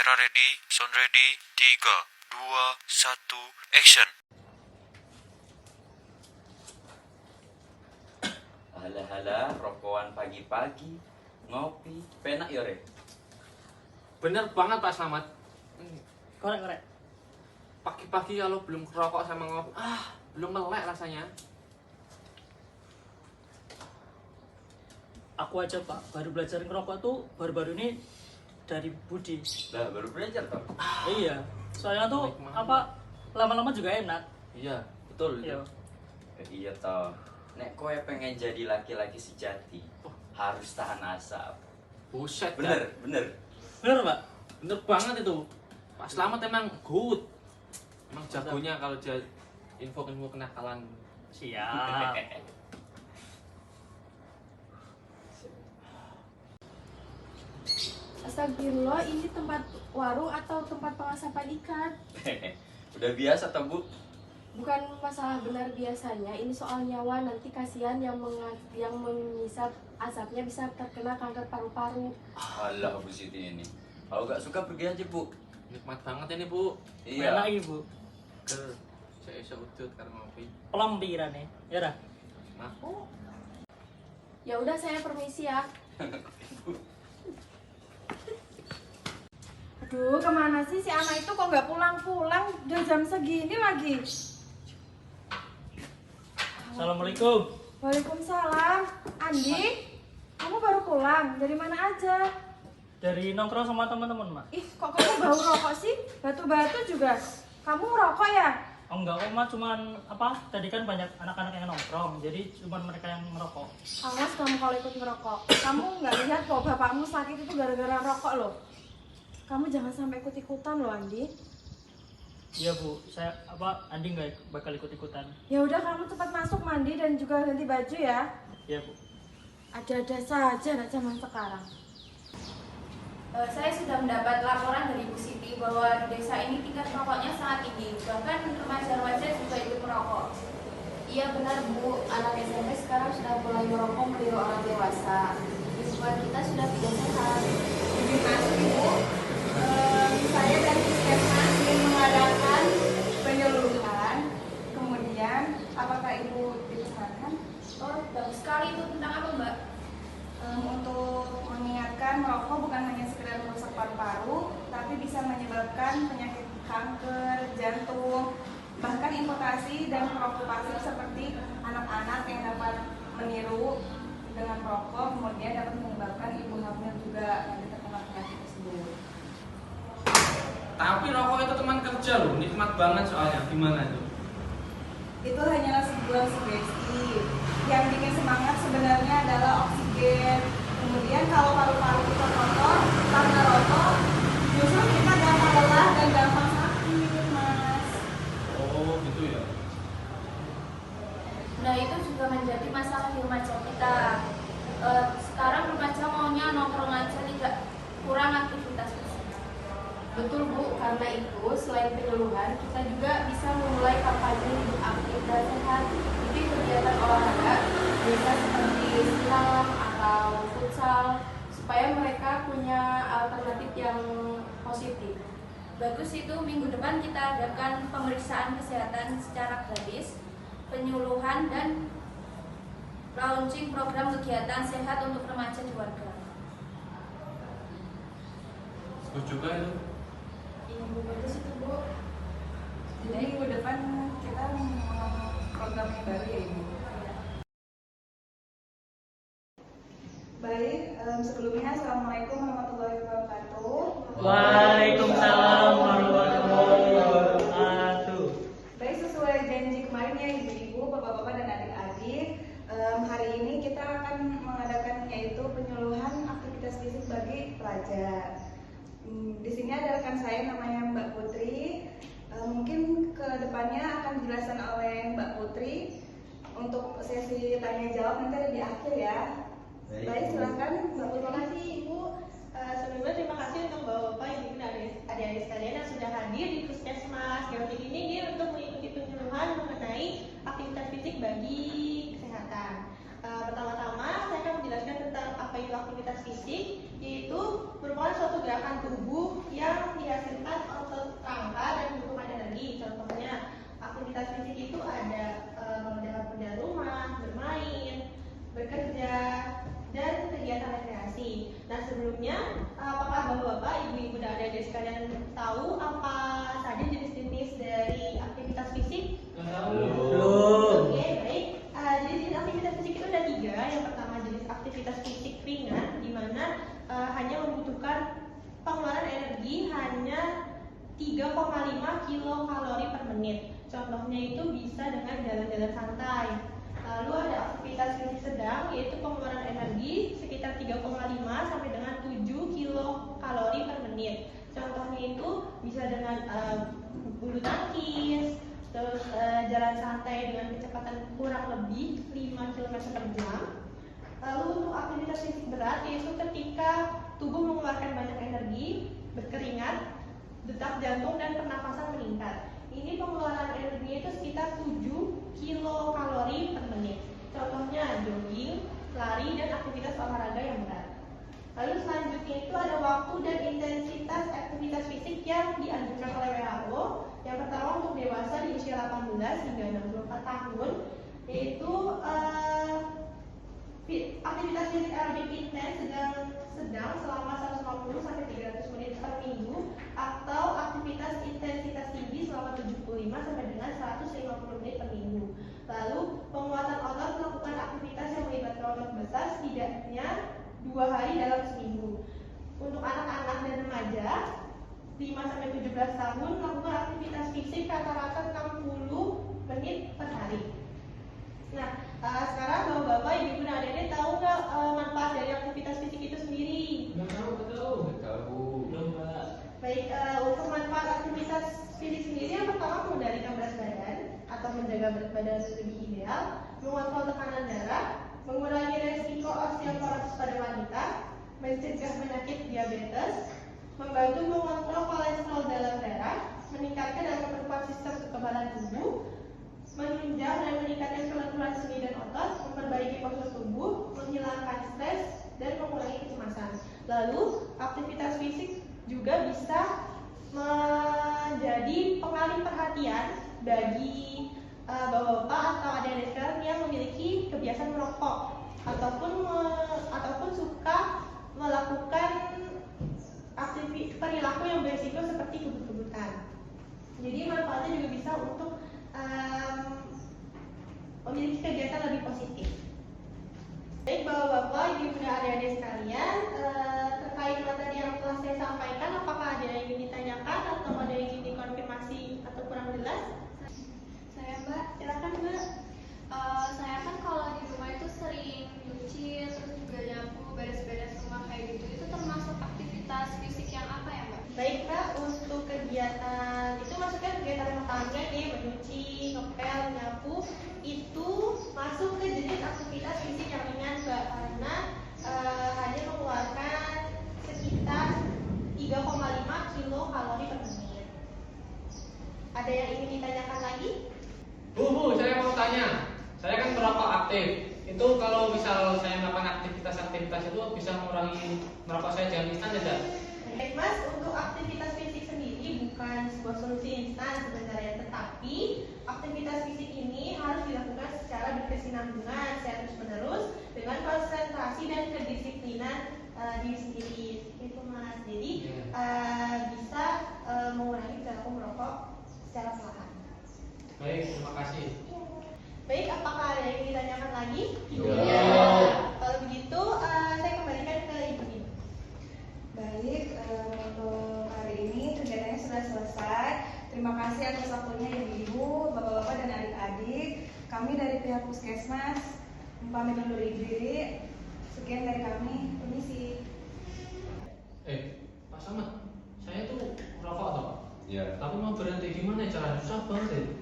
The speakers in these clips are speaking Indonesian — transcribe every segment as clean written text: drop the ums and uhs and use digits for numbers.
Kamera ready, sound ready, 3, 2, 1, action. Halah, rokokan pagi-pagi, ngopi, penak ya, Re? Bener banget Pak Slamet. Korek. Pagi-pagi kalau belum rokok sama ngopi, belum melek rasanya. Aku aja Pak, baru belajar ngerokok tuh baru-baru ini dari Budi. Lah, baru belajar toh? Iya, soalnya tuh lama-lama juga enak. Iya, betul. Iya. Iya toh. Nek kowe pengen jadi laki-laki sejati, harus tahan asap. Buset. Bener. Bener Pak? Bener banget itu. Pak Slamet emang good. Emang jagonya kalau dia info-info kenakalan. Siap. Astagfirullah, ini tempat warung atau tempat pengasapan ikan? Udah biasa toh, Bu? Bukan masalah benar biasanya, ini soal nyawa. Nanti kasihan yang mengisap asapnya bisa terkena kanker paru-paru. Alah, Bu Siti ini. Kalau gak suka pergi aja, Bu. Nikmat banget ini, Bu. Iya. Enak Ibu. Saya bisa udut karena ngopi. Pelampiran nih. Ya dah. Nah, Ya udah, saya permisi ya. Aduh, kemana sih si anak itu kok nggak pulang-pulang? Udah jam segini lagi. Assalamualaikum. Waalaikumsalam. Andi, kamu baru pulang? Dari mana aja? Dari nongkrong sama teman-teman, Mak. Ih, kok kamu bau rokok sih? Batu-batu juga. Kamu rokok ya? Oh enggak, Mak, cuman tadi kan banyak anak-anak yang nongkrong, jadi cuman mereka yang ngerokok. Awas kamu kalau ikut ngerokok. Kamu nggak lihat kok bapakmu sakit itu gara-gara rokok loh. Kamu jangan sampai ikut-ikutan loh, Andi. Iya Bu, Andi nggak bakal ikut-ikutan. Ya udah, kamu cepat masuk mandi dan juga ganti baju ya. Iya Bu. Ada-ada saja anak zaman sekarang. Saya sudah mendapat laporan dari Bu Siti bahwa di desa ini tingkat rokoknya sangat tinggi. Bahkan remaja-remaja juga ikut merokok. Iya benar Bu, anak SMP sekarang sudah mulai merokok meniru orang dewasa. Lingkungan kita sudah tidak sehat. Lebih masuk Ibu, saya dan Puskesmas ingin mengadakan penyuluhan. Kemudian, apakah Ibu dipesankan? Oh, bagus sekali. Itu tentang apa Mbak? Untuk mengingatkan merokok bukan hanya sekedar merusak paru-paru, tapi bisa menyebabkan penyakit kanker, jantung, bahkan impotasi dan preokupasi seperti anak-anak yang dapat meniru dengan merokok, kemudian dapat menyebabkan ibu hamil juga yang terkena penyakit tersebut. tapi rokok itu teman kerja loh, nikmat banget soalnya. Gimana itu? Itu hanyalah sebuah sugesti. Yang bikin semangat sebenarnya adalah oksigen. Kemudian kalau paru-paru kita kotor karena rokok, justru kita gampang lelah dan gampang sakit, Mas. Oh, gitu ya. Nah, itu juga menjadi masalah di remaja kita. Sekarang remaja maunya nongkrong aja, tidak kurang aktivitas fisik. Betul Bu, karena itu selain penyuluhan, kita juga bisa memulai kampanye hidup aktif dan sehat. Jadi kegiatan olahraga bisa seperti senam atau futsal, supaya mereka punya alternatif yang positif. Bagus itu, minggu depan kita adakan pemeriksaan kesehatan secara gratis, penyuluhan dan launching program kegiatan sehat untuk remaja di warga. Setuju kan itu? Iya Bu, bagus itu Bu. Jadi minggu depan kita program yang baru ya Ibu. Baik, sebelumnya Assalamualaikum warahmatullahi wabarakatuh. Waalaikumsalam warahmatullahi wabarakatuh. Baik, sesuai janji kemarin ya Ibu-ibu, Bapak-bapak dan adik-adik, hari ini kita akan mengadakan yaitu penyuluhan aktivitas fisik bagi pelajar. Di sini ada rekan saya namanya Mbak Putri. Mungkin ke depannya akan dijelaskan oleh Mbak Putri. Untuk sesi tanya jawab nanti ada di akhir ya. Baik, silakan Mbak Putri. Terima kasih Ibu. Sebelumnya terima kasih untuk Bapak-bapak, Ibu dan adik-adik sekalian yang sudah hadir di Puskesmas Gautik ini untuk mengikuti penyuluhan mengenai aktivitas fisik bagi kesehatan. Pertama-tama saya akan menjelaskan tentang apa itu aktivitas fisik, yaitu merupakan suatu gerakan tubuh yang dihasilkan otot rangka dan dukungan energi. Contohnya aktivitas fisik itu ada mengerjakan pekerjaan rumah, bermain, bekerja, dan kegiatan rekreasi. Nah sebelumnya, apakah bapak-bapak, ibu-ibu dan adik-adik sekalian tahu apa saja jenis-jenis dari aktivitas fisik? Belum. Oke, baik. Jenis aktivitas fisik itu ada 3. Yang pertama jenis aktivitas fisik ringan, di mana hanya membutuhkan pengeluaran energi hanya 3,5 kilokalori per menit. Contohnya itu bisa dengan jalan-jalan santai. Lalu ada aktivitas fisik sedang, yaitu pengeluaran energi sekitar 3,5 sampai dengan 7 kilokalori per menit. Contohnya itu bisa dengan bulu tangkis, terus jalan santai dengan kecepatan kurang lebih 5 km per jam. Lalu untuk aktivitas fisik berat, yaitu ketika tubuh mengeluarkan banyak energi, berkeringat, detak jantung dan pernapasan meningkat. Ini pengeluaran energinya itu sekitar 7 kilokalori per menit. Contohnya jogging, lari, dan aktivitas olahraga yang berat. Lalu selanjutnya itu ada waktu dan intensitas aktivitas fisik yang dianjurkan oleh WHO. Yang pertama untuk dewasa di usia 18 hingga 64 tahun, yaitu aktivitas fisik aerobik intens sedang selama 150 sampai 300 menit per minggu, atau aktivitas intensitas tinggi selama 75 sampai dengan 150 menit per minggu. Lalu penguatan otot melakukan aktivitas yang melibatkan otot besar setidaknya 2 hari dalam seminggu. Untuk anak-anak dan remaja 5 sampai 17 tahun melakukan aktivitas fisik rata-rata 60 menit per hari. Nah, sekarang bapak-bapak, ibu-ibu dan adik-adik tahu nggak manfaat dari aktivitas fisik itu sendiri? Tahu. Baik, untuk manfaat aktivitas fisik sendiri yang pertama mengendalikan berat badan atau menjaga berat badan lebih ideal, mengontrol tekanan darah, mengurangi resiko osteoporosis pada wanita, mencegah penyakit diabetes, membantu mengontrol kolesterol dalam darah, meningkatkan dan memperkuat sistem kekebalan tubuh, menunjang dan meningkatkan kelenturan sendi dan otot, memperbaiki postur tubuh, menghilangkan stres, dan mengurangi kecemasan. Lalu, aktivitas fisik juga bisa menjadi pengalih perhatian bagi bapak-bapak atau adik-adik sekalian yang memiliki kebiasaan merokok ataupun suka melakukan perilaku yang berisiko seperti kebut-kebutan. Jadi manfaatnya juga bisa untuk memiliki kegiatan lebih positif. Baik bapak-bapak, ibu dan adik-adik sekalian, terkait materi yang telah saya sampaikan, apakah ada yang ingin ditanyakan atau ada yang ingin dikonfirmasi atau kurang jelas? Saya Mbak, Silakan Mbak. saya kan kalau di rumah itu sering nyuci, terus juga nyapu, beres-beres rumah kayak gitu. Itu termasuk aktivitas fisik yang apa ya Mbak? Baik Kak, untuk kegiatan itu maksudnya kegiatan rumah tangga nih, mencuci, ngepel, nyapu, itu masuk ke jenis aktivitas fisik yang ringan Mbak, karena hanya mengeluarkan sekitar 3,5 kilokalori per menit. Ada yang ingin ditanyakan lagi? Bu, saya mau tanya. Saya kan merokok aktif. Itu kalau misal saya melakukan aktivitas itu bisa mengurangi merokok saya jangan instan tidak? Baik Mas, untuk aktivitas fisik sendiri bukan sebuah solusi instan sebenarnya, tetapi aktivitas fisik ini harus dilakukan secara berkesinambungan, secara terus-menerus dengan konsentrasi dan kedisiplinan diri sendiri. Itu Mas. Jadi bisa mengurangi perilaku merokok secara perlahan. Baik, terima kasih. Baik, apakah ada yang ingin ditanyakan lagi? Iya. Kalau begitu, saya kembalikan ke Ibu. Baik, untuk hari ini kegiatannya sudah selesai. Terima kasih atas waktunya Ibu-ibu, Bapak-bapak dan adik-adik. Kami dari pihak Puskesmas pamit undur diri. Sekian dari kami. Permisi. Pak Samad, saya tuh merokok toh. Ya. Tapi mau berhenti gimana caranya? Susah banget.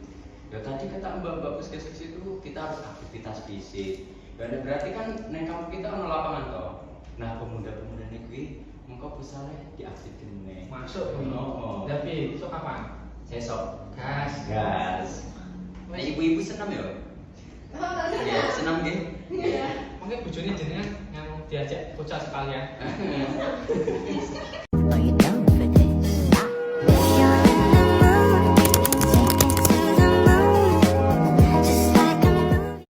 Ya tadi kata Mbak Puskesmas itu kita harus aktivitas fisik. Dan berarti kan neng kampung kita ono lapangan toh. Nah pemuda-pemuda negeri engkau pusare diaktifin neng. Masuk. Oh. Tapi besok kapan? Sesok. Gas. Nah ibu-ibu senam ya? Iya, senam nggih. Iya. Mungkin bojone jenengan yang diajak bocah sekalian. Are you